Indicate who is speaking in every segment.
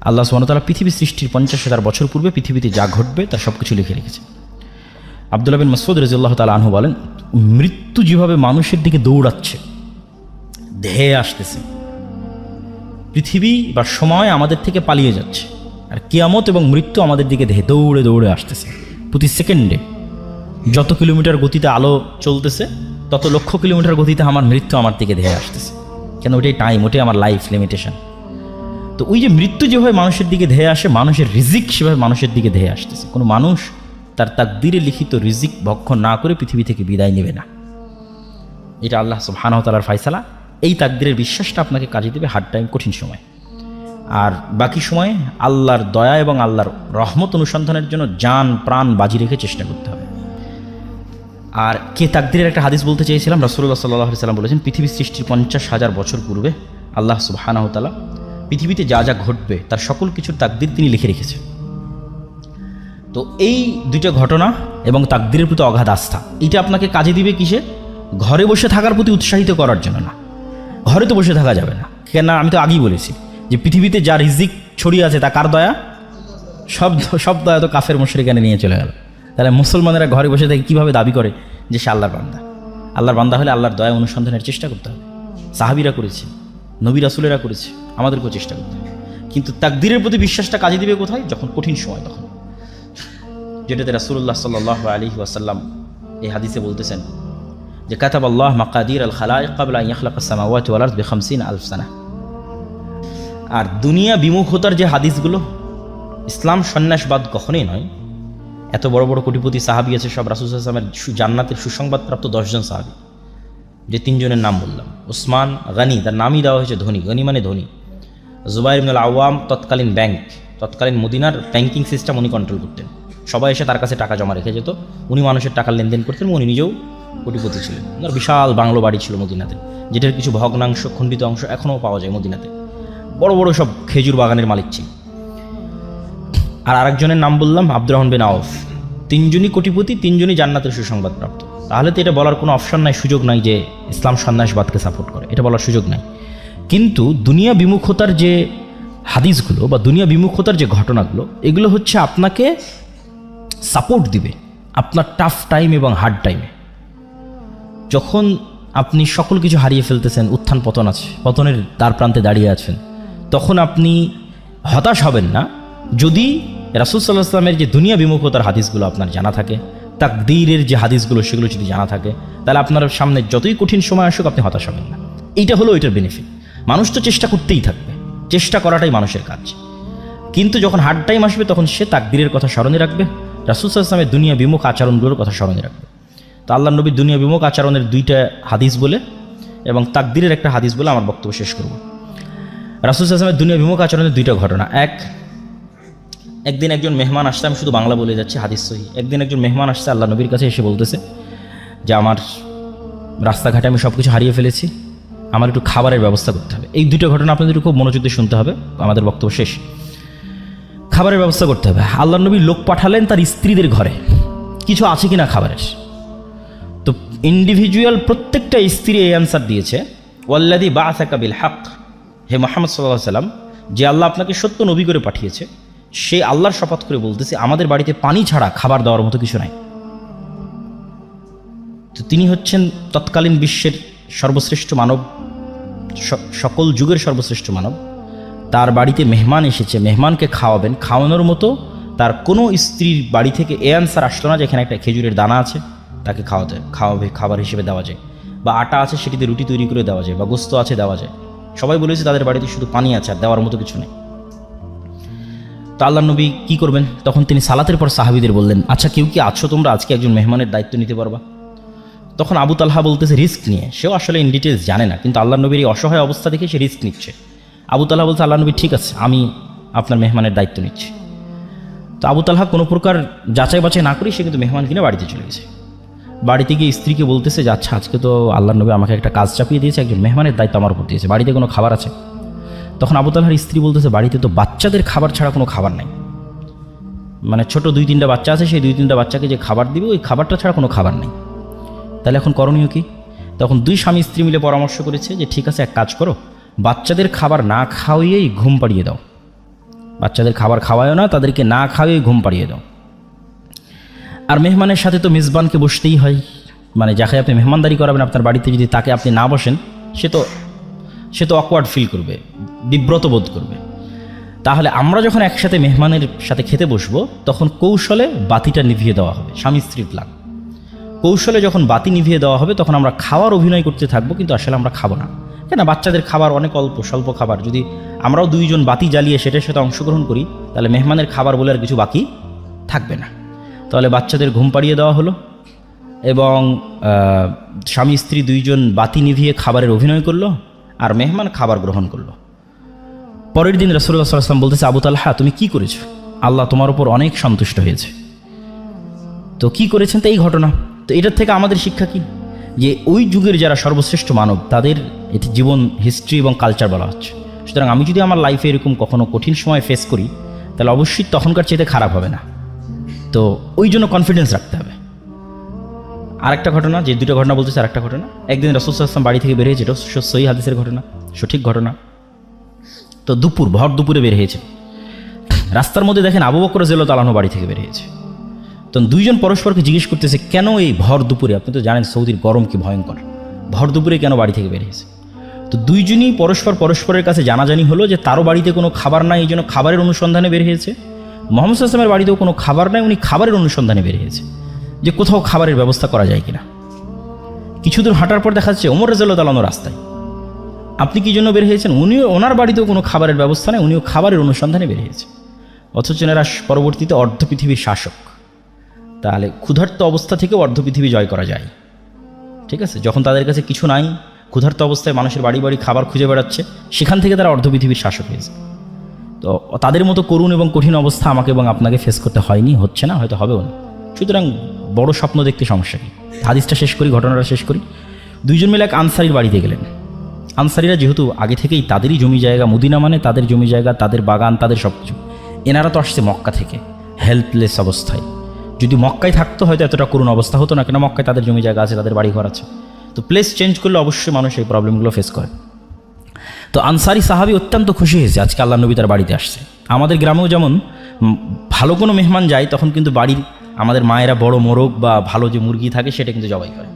Speaker 1: আল্লাহ সুবহানাহু ওয়া তাআলা পৃথিবী সৃষ্টির 50,000 বছর পূর্বে পৃথিবীতে যা ঘটবে তার সব কিছু লিখে রেখেছে। আব্দুল্লাহ বিন মাসউদ রাদিয়াল্লাহু তাআলা আনহু বলেন, মৃত্যু যেভাবে মানুষের দিকে দৌড়াচ্ছে, ধেয়ে আসতেছে, পৃথিবী বা সময় আমাদের থেকে পালিয়ে যাচ্ছে, আর কিয়ামত এবং মৃত্যু আমাদের দিকে দৌড়ে দৌড়ে আসতেছে। প্রতি সেকেন্ডে যত কিলোমিটার গতিতে আলো চলতেছে, তত লক্ষ কিলোমিটার গতিতে আমার মৃত্যু আমার দিকে ধেয়ে আসতেছে। কেন? ওটাই টাইম, ওটাই আমার লাইফ লিমিটেশন। তো ওই যে মৃত্যু যেভাবে মানুষের দিকে ধেয়ে আসে, মানুষের রিজিক সেভাবে মানুষের দিকে ধেয়ে আসতেছে। কোনো মানুষ তার তাকদীরে লিখিত রিজিক ভক্ষণ না করে পৃথিবী থেকে বিদায় নেবে না। এটা আল্লাহ সুবহানাহু ওয়া তাআলার ফায়সালা। এই তাকদীরের বিশ্বাসটা আপনাকে কাজে দেবে হার্ড টাইম, কঠিন সময়। আর বাকি সময়ে আল্লাহর দয়া এবং আল্লাহর রহমত অনুসন্ধানের জন্য জান প্রাণ বাজি রেখে চেষ্টা করতে হবে। আর কে তাকদীরের একটা হাদিস বলতে চেয়েছিলাম, রাসূলুল্লাহ সাল্লাল্লাহু আলাইহি ওয়াসাল্লাম বলেছেন, পৃথিবী সৃষ্টির 50,000 বছর পূর্বে আল্লাহ সুবহানাহু ওয়া তাআলা পৃথিবীতে যা যা ঘটবে তার সকল কিছুর তাকদীর তিনি লিখে রেখেছেন। তো এই দুইটা ঘটনা এবং তাকদীরের প্রতি অগাধ আস্থা, এটা আপনাকে কাজে দিবে কিসে? ঘরে বসে থাকার প্রতি উৎসাহিত করার জন্য না। ঘরে তো বসে থাকা যাবে না, কেন? আমি তো আগেই বলেছি যে পৃথিবীতে যা রিজিক ছড়িয়ে আছে তা কার দয়া? সব দয়া তো কাফের মুশরিকানে নিয়ে চলে গেল। তাহলে মুসলমানেরা ঘরে বসে থেকে কীভাবে দাবি করে যে সে আল্লাহর বান্দা? আল্লাহর বান্দা হলে আল্লাহর দয়া অনুসন্ধানের চেষ্টা করতে হবে। সাহাবীরা করেছে, নবী রাসূলেরা করেছে, আমাদেরকেও চেষ্টা করতে হবে। কিন্তু তাকদীরের প্রতি বিশ্বাসটা কাজে দিবে কোথায়? যখন কঠিন সময়, তখন। যেটাতে রাসূলুল্লাহ সাল্লাল্লাহু আলাইহি ওয়াসাল্লাম এই হাদিসে বলতেছেন যে কাতাবাল্লাহ মাকাদির আল খালাইক ক্বাবলা আন ইয়াখলাকাস সামাওয়াতি ওয়াল আরদ বি50,000 সানা। আর দুনিয়া বিমুখতার যে হাদিসগুলো, ইসলাম সন্ন্যাসবাদ কখনোই নয়। এত বড় বড় কোটিপতি সাহাবী আছে, সব রাসূল সাল্লাল্লাহু আলাইহি ওয়াসাল্লামের জান্নাতের সুসংবাদপ্রাপ্ত 10 জন সাহাবী। যে 3 জনের নাম বললাম, উসমান গনি, তার নামই দেওয়া হয়েছে ধনী, গনি মানে ধনী। জুবাইর ইবনুল আওয়াম, তৎকালীন মদিনার ব্যাংকিং সিস্টেম উনি কন্ট্রোল করতেন। সবাই এসে তার কাছে টাকা জমা রেখে যেত, উনি মানুষের টাকার লেনদেন করতেন, উনি নিজেও কোটিপতি ছিলেন। ওনার বিশাল বাংলো বাড়ি ছিল মদিনাতে, যেটার কিছু ভগ্নাংশ, খণ্ডিত অংশ এখনও পাওয়া যায় মদিনাতে। বড় বড় সব খেজুর বাগানের মালিক ছিল। আর আরেকজনের নাম বললাম আব্দুর রহমান বিন আউফ। 3 জনই কোটিপতি, 3 জনই জান্নাতের সুসংবাদপ্রাপ্ত। তাহলে তো এটা বলার কোনো অপশন নাই, সুযোগ নাই যে ইসলাম সন্ন্যাসবাদকে সাপোর্ট করে, এটা বলার সুযোগ নাই। কিন্তু দুনিয়া বিমুখতার যে হাদিসগুলো বা দুনিয়া বিমুখতার যে ঘটনাগুলো, এগুলো হচ্ছে আপনাকে সাপোর্ট দিবে আপনার টাফ টাইম এবং হার্ড টাইমে। যখন আপনি সকল কিছু হারিয়ে ফেলতেছেন, উত্থান পতন আছে, পতনের দ্বার প্রান্তে দাঁড়িয়ে আছেন, তখন আপনি হতাশ হবেন না যদি রাসূল সাল্লাল্লাহু আলাইহি ওয়াসাল্লামের যে দুনিয়া বিমুখতার হাদিসগুলো আপনার জানা থাকে, তাকদীরের যে হাদিসগুলো সেগুলো যদি জানা থাকে, তাহলে আপনার সামনে যতই কঠিন সময় আসুক আপনি হতাশ হবেন না। এইটা হলো এটার বেনিফিট। মানুষ তো চেষ্টা করতেই থাকবে, চেষ্টা করাটাই মানুষের কাজ। কিন্তু যখন হার্ড টাইম আসবে তখন সে তাকদীরের কথা স্মরণে রাখবে, রাসূল সাল্লাল্লাহু আলাইহি ওয়াসাল্লামের দুনিয়া বিমুখ আচরণগুলোর কথা স্মরণে রাখবে। তো আল্লাহর নবীর দুনিয়া বিমুখ আচরণের 2টা হাদিস বলে এবং তাকদীরের একটা হাদিস বলে আমার বক্তব্য শেষ করব। রাসূল সাল্লাল্লাহু আলাইহি ওয়াসাল্লামের দুনিয়া বিমুখ আচরণের 2টা ঘটনা। একদিন একজন মেহমান আসছে, আমি শুধু বাংলা বলে যাচ্ছি, হাদিস সহিহ। একদিন একজন মেহমান আসছে আল্লাহ নবীর কাছে, এসে বলতেছে যে আমার রাস্তাঘাটে আমি সব কিছু হারিয়ে ফেলেছি, আমার একটু খাবারের ব্যবস্থা করতে হবে। এই 2টা ঘটনা আপনাদের খুব মনোযোগ দিয়ে শুনতে হবে, আমাদের বক্তব্য শেষ। খাবারের ব্যবস্থা করতে হবে। আল্লাহ নবী লোক পাঠালেন তার স্ত্রীদের ঘরে, কিছু আছে কিনা খাবারের। তো ইন্ডিভিজুয়াল প্রত্যেকটা স্ত্রী এই অ্যান্সার দিয়েছে, ওয়াল্লাযী বাআসাকা বিল হক, হে মুহাম্মদ সাল্লাল্লাহু আলাইহি ওয়াসাল্লাম, যে আল্লাহ আপনাকে সত্য নবী করে পাঠিয়েছে, সে আল্লাহর শপথ করে বলতেছে আমাদের বাড়িতে পানি ছাড়া খাবার দেওয়ার মতো কিছু নাই। তো তিনি হচ্ছেন তৎকালীন বিশ্বের সর্বশ্রেষ্ঠ মানব, সকল যুগের সর্বশ্রেষ্ঠ মানব। তার বাড়িতে মেহমান এসেছে, মেহমানকে খাওয়াবেন, খাওয়ানোর মতো তার কোনো স্ত্রীর বাড়ি থেকে এ আনসার আসতো না যে এখানে একটা খেজুরের দানা আছে, তাকে খাওয়াবে খাবার হিসেবে দেওয়া যায়, বা আটা আছে সেটিতে রুটি তৈরি করে দেওয়া যায়, বা গোস্ত আছে দেওয়া যায়। সবাই বলেছে তাদের বাড়িতে শুধু পানি আছে, আর দেওয়ার মতো কিছু নেই। তো আল্লাহ নবী কী করবেন? তখন তিনি সালাতের পর সাহাবীদের বললেন, আচ্ছা কেউ কি আছো তোমরা আজকে একজন মেহমানের দায়িত্ব নিতে পারবা? তখন আবু তালহা বলতেছে রিস্ক নিয়ে, সেও আসলে ইন ডিটেলস জানে না, কিন্তু আল্লাহ নবীর এই অসহায় অবস্থা দেখে সে রিস্ক নিচ্ছে। আবু তালহা বলছে, আল্লাহ নবী ঠিক আছে, আমি আপনার মেহমানের দায়িত্ব নিচ্ছি। তো আবু তালহা কোনো প্রকার যাচাই বাছাই না করি সে কিন্তু মেহমান কিনে বাড়িতে চলে গেছে। বাড়িতে গিয়ে স্ত্রীকে বলতেছে যে আচ্ছা আজকে তো আল্লাহ নবী আমাকে একটা কাজ চাপিয়ে দিয়েছে, একজন মেহমানের দায়িত্ব আমার উপর দিয়েছে, বাড়িতে কোনো খাবার আছে? তখন আবু তালহার স্ত্রী বলতেছে, বাড়িতে তো বাচ্চাদের খাবার ছাড়া কোনো খাবার নাই, মানে ছোট 2-3টা বাচ্চা আছে, সেই 2-3টা বাচ্চাকে যে খাবার দিবে ওই খাবারটা ছাড়া কোনো খাবার নেই। তাহলে এখন করণীয় কি? তখন 2 স্বামী স্ত্রী মিলে পরামর্শ করেছে যে ঠিক আছে, এক কাজ করো, বাচ্চাদের খাবার না খাওয়াইয়েই ঘুম পাড়িয়ে দাও, বাচ্চাদের খাবার খাওয়ায়ও না, তাদেরকে না খাওয়াই ঘুম পাড়িয়ে দাও। আর মেহমানের সাথে তো মেজবানকে বসতেই হয়, মানে যাকে আপনি মেহমানদারি করাবেন আপনার বাড়িতে, যদি তাকে আপনি না বসেন সে তো অকওয়ার্ড ফিল করবে, বিব্রত বোধ করবে। তাহলে আমরা যখন একসাথে মেহমানের সাথে খেতে বসবো তখন কৌশলে বাতিটা নিভিয়ে দেওয়া হবে, স্বামী স্ত্রীর প্ল্যান। কৌশলে যখন বাতি নিভিয়ে দেওয়া হবে তখন আমরা খাওয়ার অভিনয় করতে থাকবো, কিন্তু আসলে আমরা খাবো না। কেন, বাচ্চাদের খাবার অনেক অল্প স্বল্প খাবার, যদি আমরাও দুইজন বাতি জ্বালিয়ে সেটার সাথে অংশগ্রহণ করি তাহলে মেহমানের খাবার বলে আর কিছু বাকি থাকবে না। তাহলে বাচ্চাদের ঘুম পাড়িয়ে দেওয়া হলো এবং স্বামী স্ত্রী দুইজন বাতি নিভিয়ে খাবারের অভিনয় করলো, আর মেহমান খাবার গ্রহণ করলো। পরের দিন রাসূলুল্লাহ সাল্লাল্লাহু আলাইহি ওয়াসাল্লাম বলতেছে, আবু তালহা তুমি কি করেছো? আল্লাহ তোমার উপর অনেক সন্তুষ্ট হয়েছে। তো কি করেছেন? তো এই ঘটনা। তো এটার থেকে আমাদের শিক্ষা কি? যে ওই যুগের যারা সর্বশ্রেষ্ঠ মানব তাদের এটি জীবন হিস্ট্রি এবং কালচার বলা হচ্ছে। সুতরাং আমি যদি আমার লাইফে এরকম কখনো কঠিন সময় ফেস করি তাহলে অবশ্যই তখনকার চেয়ে খারাপ হবে না। তো ওই জন্য কনফিডেন্স রাখতে হবে। আরেকটা ঘটনা, যে দুটো ঘটনা বলতেছে, আরেকটা ঘটনা, একদিন রাসূল সাল্লাল্লাহু আলাইহি ওয়াসাল্লাম বাড়ি থেকে বের হয়েছে, এটা সহিহ হাদিসের ঘটনা, সঠিক ঘটনা। তো ভর দুপুরে বের হয়েছে, রাস্তার মধ্যে দেখেন আবু বকর রাদিয়াল্লাহু তাআলা আনহু বাড়ি থেকে বের হয়েছে। তো দুইজন পরস্পরকে জিজ্ঞেস করতেছে, কেন এই ভর দুপুরে? আপনি তো জানেন সৌদির গরম কি ভয়ঙ্কর, ভর দুপুরে কেন বাড়ি থেকে বের হয়েছে? তো দুইজনই পরস্পরের কাছে জানাজানি হলো যে তারও বাড়িতে কোনো খাবার নাই, এই জন্য খাবারের অনুসন্ধানে বের হয়েছে। মুহাম্মদ সাল্লাল্লাহু আলাইহি ওয়াসাল্লামের বাড়িতেও কোনো খাবার নাই, উনি খাবারের অনুসন্ধানে বের হয়েছে, যে কোথাও খাবারের ব্যবস্থা করা যায় কিনা। কিছু দূর হাঁটার পর দেখা যাচ্ছে ওমর রাদিয়াল্লাহু তাআলা আনহু রাস্তায়। আপনি কি জন্য বের হয়েছেন? ওনার বাড়িতেও কোনো খাবারের ব্যবস্থা নেই, উনিও খাবারের অনুসন্ধানে বের হয়েছে। অথচ এনারা পরবর্তীতে অর্ধ পৃথিবীর শাসক। তাহলে ক্ষুধার্ত অবস্থা থেকেও অর্ধ পৃথিবী জয় করা যায়, ঠিক আছে? যখন তাদের কাছে কিছু নাই, ক্ষুধার্ত অবস্থায় মানুষের বাড়ি বাড়ি খাবার খুঁজে বেড়াচ্ছে, সেখান থেকে তারা অর্ধ পৃথিবীর শাসক হয়েছে। তো তাদের মতো করুণ এবং কঠিন অবস্থা আমাকে এবং আপনাকে ফেস করতে হয়নি, হচ্ছে না, হয়তো হবেও না। সুতরাং বড় স্বপ্ন দেখতে সমস্যা কি? হাদিসটা শেষ করি, ঘটনাটা শেষ করি। দুইজন মিলে এক আনসারির বাড়িতে গেলেন। আনসারিরা যেহেতু আগে থেকেই তাদেরই জমি জায়গা, মদিনা মানে তাদের জমি জায়গা, তাদের বাগান, তাদের সব কিছু। এনারা তো আসছে মক্কা থেকে হেল্পলেস অবস্থায়। যদি মক্কায় থাকতো হয়তো এতটা করুণ অবস্থা হতো না, কেন মক্কায় তাদের জমি জায়গা আছে, তাদের বাড়ি ঘর আছে। তো প্লেস চেঞ্জ করলে অবশ্যই মানুষ এই প্রবলেমগুলো ফেস করে। তো আনসারি সাহাবী অত্যন্ত খুশি হয়েছে আজকে আল্লাহ নবী তার বাড়িতে আসছে। আমাদের গ্রামেও যেমন ভালো কোনো মেহমান যায় তখন কিন্তু বাড়ির আমাদের মায়েরা বড় মোরগ বা ভালো যে মুরগি থাকে সেটা কিন্তু জবাই করে,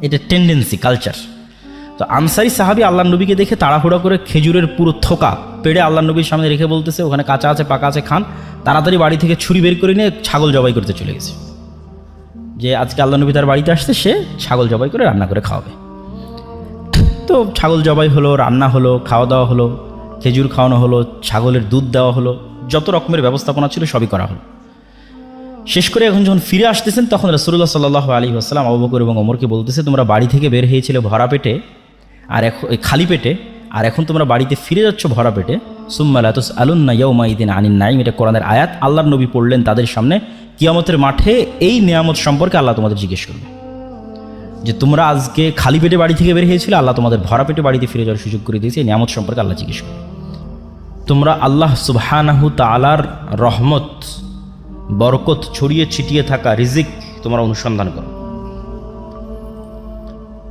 Speaker 1: এটা টেন্ডেন্সি, কালচার। তো আনসারি সাহাবী আল্লাহ নবীকে দেখে তাড়াহুড়া করে খেজুরের পুরো থোকা পেড়ে আল্লাহ নবীর সামনে রেখে বলতেছে, ওখানে কাঁচা আছে পাকা আছে খান। তাড়াতাড়ি বাড়ি থেকে ছুরি বের করে নিয়ে ছাগল জবাই করতে চলে গেছে, যে আজকে আল্লাহ নবী তার বাড়িতে আসছে, সে ছাগল জবাই করে রান্না করে খাওয়াবে। তো ছাগল জবাই হলো, রান্না হলো, খাওয়া দাওয়া হলো, খেজুর খাওয়ানো হলো, ছাগলের দুধ দেওয়া হলো, যত রকমের ব্যবস্থাপনা ছিল সবই করা হলো। শেষ করে এখন যখন ফিরে আসতেছেন তখন রাসূলুল্লাহ সাল্লাল্লাহু আলাইহি ওয়াসাল্লাম আবু বকর এবং ওমরকে বলতেছে, তোমরা বাড়ি থেকে বের হয়েছিলে ভরা পেটে, আর এখন খালি পেটে, আর এখন তোমরা বাড়িতে ফিরে যাচ্ছ ভরা পেটে। সুম্মা লা তুসআলুন্না ইয়াওমাইদিন আনিন নাঈম, এটা কোরআনের আয়াত। আল্লাহর নবী পড়লেন তাদের সামনে, কিয়ামতের মাঠে এই নিয়ামত সম্পর্কে আল্লাহ তোমাদের জিজ্ঞেস করবে, যে তোমরা আজকে খালি পেটে বাড়ি থেকে বের হয়েছিলে, আল্লাহ তোমাদের ভরা পেটে বাড়িতে ফিরে যাওয়ার সুযোগ করে দিয়েছে, এই নিয়ামত সম্পর্কে আল্লাহ জিজ্ঞেস করবে। তোমরা আল্লাহ সুবহানাহু তাআলার রহমত, বরকত ছড়িয়ে ছিটিয়ে থাকা রিজিক তোমরা অনুসন্ধান করো।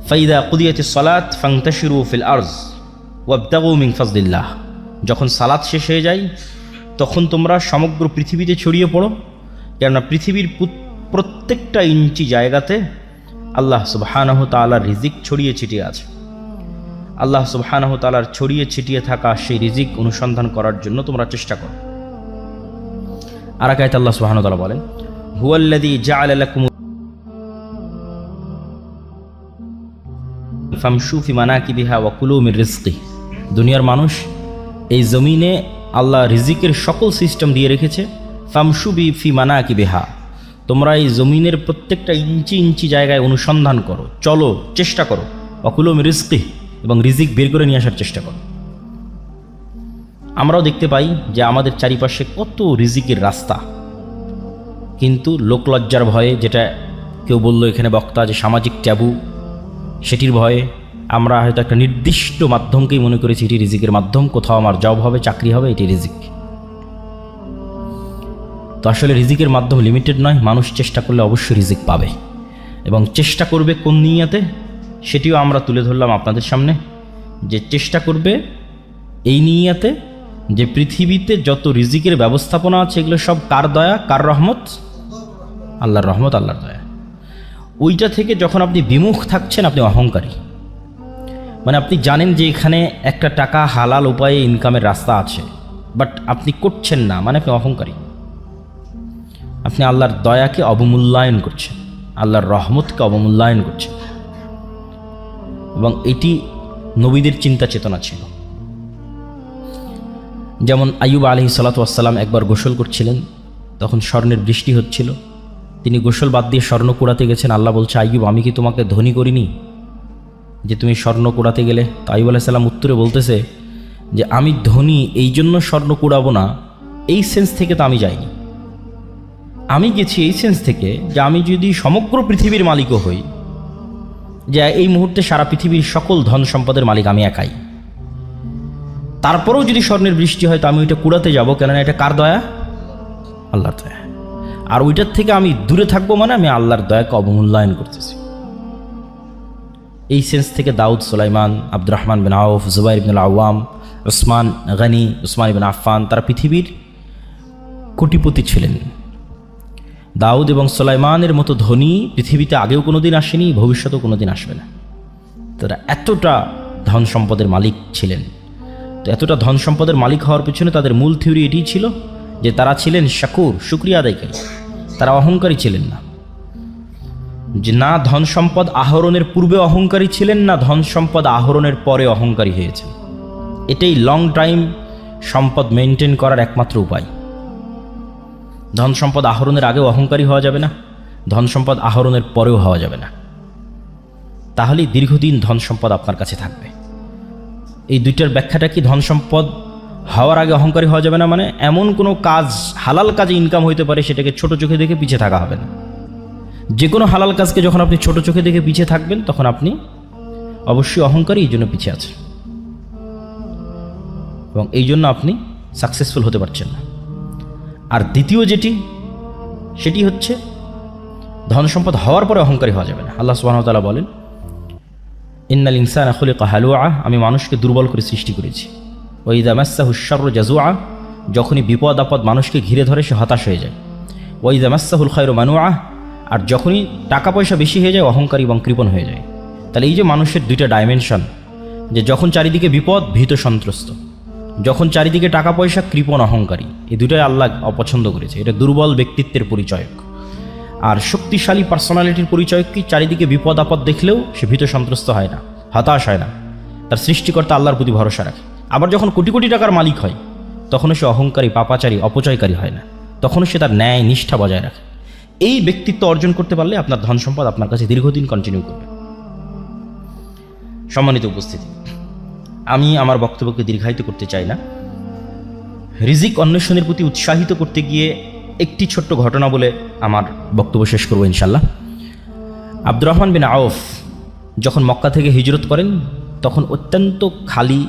Speaker 1: ফাইদা কুদিয়াতিস সালাত ফান্তাশিরু ফিল আরজ ওয়াবতাগু মিন ফাজলিল্লাহ, যখন সালাত শেষ হয়ে যায় তখন তোমরা সমগ্র পৃথিবীতে ছড়িয়ে পড়ো, কেননা পৃথিবীর প্রত্যেকটা ইঞ্চি জায়গাতে আল্লাহ সুবহানাহু তাআলার রিজিক ছড়িয়ে ছিটিয়ে আছে। আল্লাহ সুবহানাহু তাআলার ছড়িয়ে ছিটিয়ে থাকা সেই রিজিক অনুসন্ধান করার জন্য তোমরা চেষ্টা করো। আর এক আয়াতে আল্লাহ সুবহানাহু ওয়া তাআলা বলেন, হুয়াল্লাযী জাআলা লাকুম ফামশু ফি মানাকিবিহা ওয়া কুলু মির রিজকি। দুনিয়ার মানুষ, এই জমিনে আল্লাহ রিজিকের সকল সিস্টেম দিয়ে রেখেছে। ফামশু ফি মানাকিবিহা, তোমরা এই জমিনের প্রত্যেকটা ইঞ্চি ইঞ্চি জায়গায় অনুসন্ধান করো, চলো, চেষ্টা করো। ওয়া কুলু মির রিজকি, এবং রিজিক বের করে নিয়ে আসার চেষ্টা করো। আমরাও দেখতে পাই যে আমাদের চারিপাশে কত রিজিকের রাস্তা, কিন্তু লোকলজ্জার ভয়ে, যেটা কেউ বললো এখানে বক্তা, যে সামাজিক ট্যাবু, সেটির ভয়ে আমরা হয়তো একটা নির্দিষ্ট মাধ্যমকেই মনে করেছি এটি রিজিকের মাধ্যম, কোথাও আমার জব হবে, চাকরি হবে, এটি রিজিক। তো আসলে রিজিকের মাধ্যম লিমিটেড নয়, মানুষ চেষ্টা করলে অবশ্যই রিজিক পাবে, এবং চেষ্টা করবে কোন নিয়াতে সেটিও আমরা তুলে ধরলাম আপনাদের সামনে, যে চেষ্টা করবে এই নিয়াতে যে পৃথিবীতে যত রিজিকের ব্যবস্থাপনা আছে এগুলো সব কার দয়া, কার রহমত? আল্লাহর রহমত, আল্লাহর দয়া। ওইটা থেকে যখন আপনি বিমুখ থাকছেন, আপনি অহংকারী। মানে আপনি জানেন যে এখানে একটা টাকা হালাল উপায়ে ইনকামের রাস্তা আছে, বাট আপনি করছেন না, মানে আপনি অহংকারী। আপনি আল্লাহর দয়াকে অবমূল্যায়ন করছেন, আল্লাহর রহমতকে অবমূল্যায়ন করছেন। এবং এটি নবীদের চিন্তা চেতনা ছিল। যেমন আইয়ুব আলাইহিস সালাতু ওয়াস সালাম একবার গোসল করছিলেন, তখন স্বর্ণের বৃষ্টি হচ্ছিল। তিনি গোসল বাদ দিয়ে স্বর্ণ কুড়াতে গেছেন। আল্লাহ বলছে, আইয়ুব, আমি কি তোমাকে ধনী করিনি যে তুমি স্বর্ণ কুড়াতে গেলে? তো আইয়ুব আলাইহিস সালাম উত্তরে বলতেছে যে আমি ধনী এই জন্য স্বর্ণ কুড়াবো না, এই সেন্স থেকে তো আমি যাইনি। আমি গেছি এই সেন্স থেকে যে আমি যদি সমগ্র পৃথিবীর মালিকও হই, যে এই মুহূর্তে সারা পৃথিবীর সকল ধন সম্পদের মালিক আমি একাই, তারপরেও যদি স্বর্ণের বৃষ্টি হয় তো আমি ওইটা কুড়াতে যাব, কেননা এটা কার দয়া? আল্লাহর দয়া। আর ওইটার থেকে আমি দূরে থাকবো, মানে আমি আল্লাহর দয়াকে অবমূল্যায়ন করতেছি। এই সেন্স থেকে দাউদ, সুলাইমান, আব্দুর রহমান বিন আউফ, জুবাইর ইবনুল আওয়াম, উসমান গনি, উসমান ইবনে আফফান, তারা পৃথিবীর কোটিপতি ছিলেন। দাউদ এবং সুলাইমানের মতো ধনী পৃথিবীতে আগেও কোনোদিন আসেনি, ভবিষ্যতেও কোনোদিন আসবে না। তারা এতটা ধন সম্পদের মালিক ছিলেন। তো এতটা ধন সম্পদের মালিক হওয়ার পিছনে তাদের মূল থিওরি এটিই ছিল যে তারা ছিলেন শাকুর, শুকরিয়া আদায়কারী। তারা অহংকারী ছিলেন না, যে না ধন সম্পদ আহরণের পূর্বে অহংকারী ছিলেন, না ধন সম্পদ আহরণের পরে অহংকারী হয়েছে। এটাই লং টাইম সম্পদ মেনটেন করার একমাত্র উপায়। ধন সম্পদ আহরণের আগেও অহংকারী হওয়া যাবে না, ধন সম্পদ আহরণের পরেও হওয়া যাবে না। তাহলেই দীর্ঘদিন ধন সম্পদ আপনার কাছে থাকবে। এই দুইটার ব্যাখ্যাটা কি? ধন সম্পদ হওয়ার আগে অহংকারী হওয়া যাবে না মানে এমন কোনো কাজ, হালাল কাজে ইনকাম হইতে পারে, সেটাকে ছোট চোখে দেখে পিছিয়ে থাকা হবে না। যে কোনো হালাল কাজকে যখন আপনি ছোট চোখে দেখে পিছিয়ে থাকবেন, তখন আপনি অবশ্যই অহংকারী, এই জন্য পিছিয়ে আছেন এবং এই জন্য আপনি সাকসেসফুল হতে পারছেন না। আর দ্বিতীয় সেটি হচ্ছে ধন সম্পদ হওয়ার পরে অহংকারী হওয়া যাবে না। আল্লাহ সুবহানাহু ওয়া তাআলা বলেন, ইন্নাল ইনসানা খুলিকা হালুআ, আমি মানুষকে দুর্বল করে সৃষ্টি করেছি। ওয়া ইযা মাসসাহু শাররু জাজুআ, যখনই বিপদ আপদ মানুষকে ঘিরে ধরে সে হতাশ হয়ে যায়। ওয়া ইযা মাসসাহুল খায়রু মানুআ, আর যখনই টাকা পয়সা বেশি হয়ে যায় অহংকারী এবং কৃপণ হয়ে যায়। তাহলে এই যে মানুষের দুইটা ডাইমেনশন, যে যখন চারিদিকে বিপদ ভীত সন্ত্রস্ত, যখন চারিদিকে টাকা পয়সা কৃপণ অহংকারী, এই দুটাই আল্লাহ অপছন্দ করেছে। এটা দুর্বল ব্যক্তিত্বের পরিচয়ক। আর শক্তিশালী পার্সোনালিটির পরিচয় কি? চারিদিকে বিপদ আপদ দেখলেও সে ভীত সন্ত্রস্ত হয় না, হতাশ হয় না, তার সৃষ্টিকর্তা আল্লাহর প্রতি ভরসা রাখে। আবার যখন কোটি কোটি টাকার মালিক হয়, তখনও সে অহংকারী, পাপাচারী, অপচয়কারী হয় না, তখনও সে তার ন্যায় নিষ্ঠা বজায় রাখে। এই ব্যক্তিত্ব অর্জন করতে পারলে আপনার ধন সম্পদ আপনার কাছে দীর্ঘদিন কন্টিনিউ করবে। সম্মানিত উপস্থিতি, আমি আমার বক্তব্যকে দীর্ঘায়িত করতে চাই না। রিজিক অন্বেষণের প্রতি উৎসাহিত করতে গিয়ে একটি ছোট্ট ঘটনা বলে আমার বক্তব্য শেষ করব ইনশাল্লাহ। আব্দুর রহমান বিন আউফ যখন মক্কা থেকে হিজরত করেন, তখন অত্যন্ত খালি,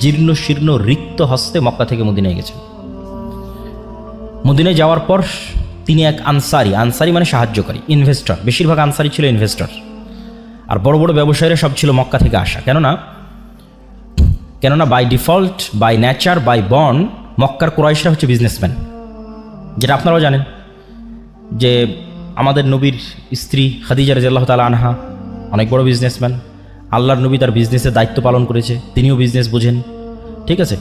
Speaker 1: জীর্ণ শীর্ণ, রিক্ত হস্তে মক্কা থেকে মদিনায় গেছেন। মদিনায় যাওয়ার পর তিনি এক আনসারি মানে সাহায্যকারী, ইনভেস্টর, বেশিরভাগ আনসারি ছিল ইনভেস্টর, আর বড় বড় ব্যবসায়ীরা সব ছিল মক্কা থেকে আসা। কেননা by default, by nature, by born মক্কার কুরাইশরা হচ্ছে বিজনেসম্যান। যেটা আপনারাও জানেন যে আমাদের নবীর স্ত্রী খাদিজা রাদিয়াল্লাহু তাআলা আনহা অনেক বড় বিজনেসম্যান। আল্লাহর নবী তার বিজনেসের দায়িত্ব পালন করেছে, তিনিও বিজনেস বোঝেন। ঠিক আছে,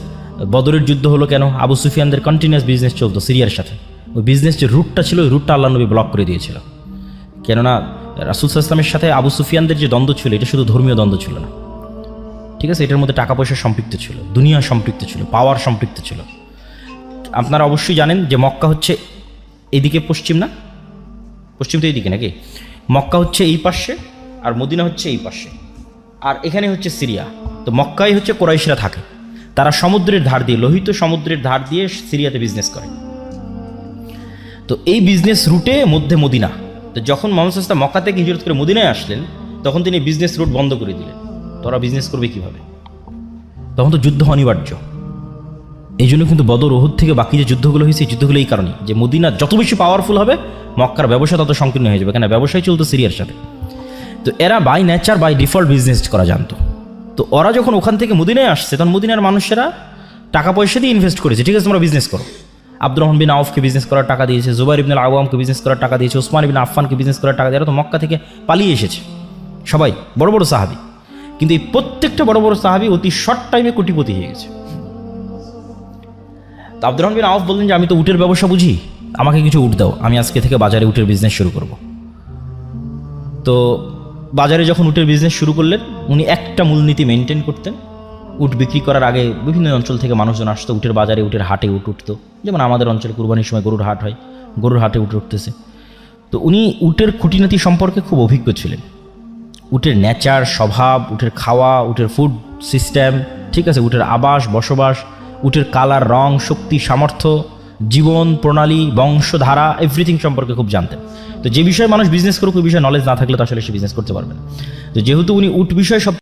Speaker 1: বদরের যুদ্ধ হলো কেন? আবু সুফিয়ানদের কন্টিনিউয়াস বিজনেস চলতো সিরিয়ার সাথে। ওই বিজনেস যে রুটটা ছিল, ওই রুটটা আল্লাহর নবী ব্লক করে দিয়েছিল। কেননা রাসূল সাল্লাল্লাহু আলাইহি ওয়াসাল্লামের সাথে আবু সুফিয়ানদের যে দ্বন্দ্ব ছিল, এটা শুধু ধর্মীয় দ্বন্দ্ব ছিল না। ঠিক আছে, এটার মধ্যে টাকা পয়সা সম্পৃক্ত ছিল, দুনিয়া সম্পৃক্ত ছিল, পাওয়ার সম্পৃক্ত ছিল। আপনারা অবশ্যই জানেন যে মক্কা হচ্ছে এইদিকে পশ্চিম, না পশ্চিম তো এইদিকে নাকি? মক্কা হচ্ছে এই পাশে আর মদিনা হচ্ছে এই পাশে, আর এখানে হচ্ছে সিরিয়া। তো মক্কায় হচ্ছে কুরাইশরা থাকে, তারা সমুদ্রের ধার দিয়ে, লোহিত সমুদ্রের ধার দিয়ে সিরিয়াতে বিজনেস করে। তো এই বিজনেস রুটে মধ্যে মদিনা। তো যখন মুহাম্মদ সাল্লাল্লাহু আলাইহি ওয়াসাল্লাম মক্কা থেকে হিজরত করে মদিনায় আসলেন, তখন তিনি বিজনেস রুট বন্ধ করে দিলেন। তোরা বিজনেস করবে কিভাবে? তখন তো যুদ্ধ অনিবার্য। এই জন্য কিন্তু বদর, ওহুদ থেকে বাকি যে যুদ্ধগুলো হয়েছে, এই যুদ্ধগুলো এই কারণে যে মদিনা যত বেশি পাওয়ারফুল হবে, মক্কার ব্যবসা তত সংকীর্ণ হয়ে যাবে, কেন ব্যবসায় চলতো সিরিয়ার সাথে। তো এরা by nature, by default business করা জানতো। তো ওরা যখন ওখান থেকে মদিনায় আসছে, তখন মদিনার মানুষেরা টাকা পয়সা দিয়ে ইনভেস্ট করেছে, ঠিক আছে তোমরা বিজনেস করো। আব্দুর রহমান বিন আউফকে বিজনেস করার টাকা দিয়েছে, জুবাইর ইবনে আওয়ামকে বিজনেস করার টাকা দিয়েছে, ওসমান ইবনে আফফানকে বিজনেস করার টাকা দিয়ে, এরা তো মক্কা থেকে পালিয়ে এসেছে সবাই, বড় বড় সাহাবী। কিন্তু এই প্রত্যেকটা বড় বড় সাহাবী অতি শর্ট টাইমে কোটিপতি হয়ে গেছে। তো আব্দুর রহমান বিন আউফ বললেন যে আমি তো উটের ব্যবসা বুঝি, আমাকে কিছু উট দাও, আমি আজকে থেকে বাজারে উটের বিজনেস শুরু করব। তো বাজারে যখন উটের বিজনেস শুরু করলেন, উনি একটা মূলনীতি মেনটেন করতেন। উট বিক্রি করার আগে বিভিন্ন অঞ্চল থেকে মানুষজন আসতো, উটের বাজারে উটের হাটে উট উঠতো, যেমন আমাদের অঞ্চলে কুরবানির সময় গরুর হাট হয়, গরুর হাটে উট উঠতেছে। তো উনি উটের খুঁটিনাটি সম্পর্কে খুব অভিজ্ঞ ছিলেন, উটের নেচার, স্বভাব, উটের খাওয়া, উটের ফুড সিস্টেম, ঠিক আছে, উটের আবাস বসবাস, উটের কালার, রং, শক্তি, সামর্থ্য, জীবন প্রণালী, বংশধারা, এভরিথিং সম্পর্কে খুব জানতেন। তো যে বিষয়ে মানুষ বিজনেস করুক ওই বিষয়ে নলেজ না থাকলে তো আসলে সে বিজনেস করতে পারবে না। তো যেহেতু উনি উট বিষয়ে সব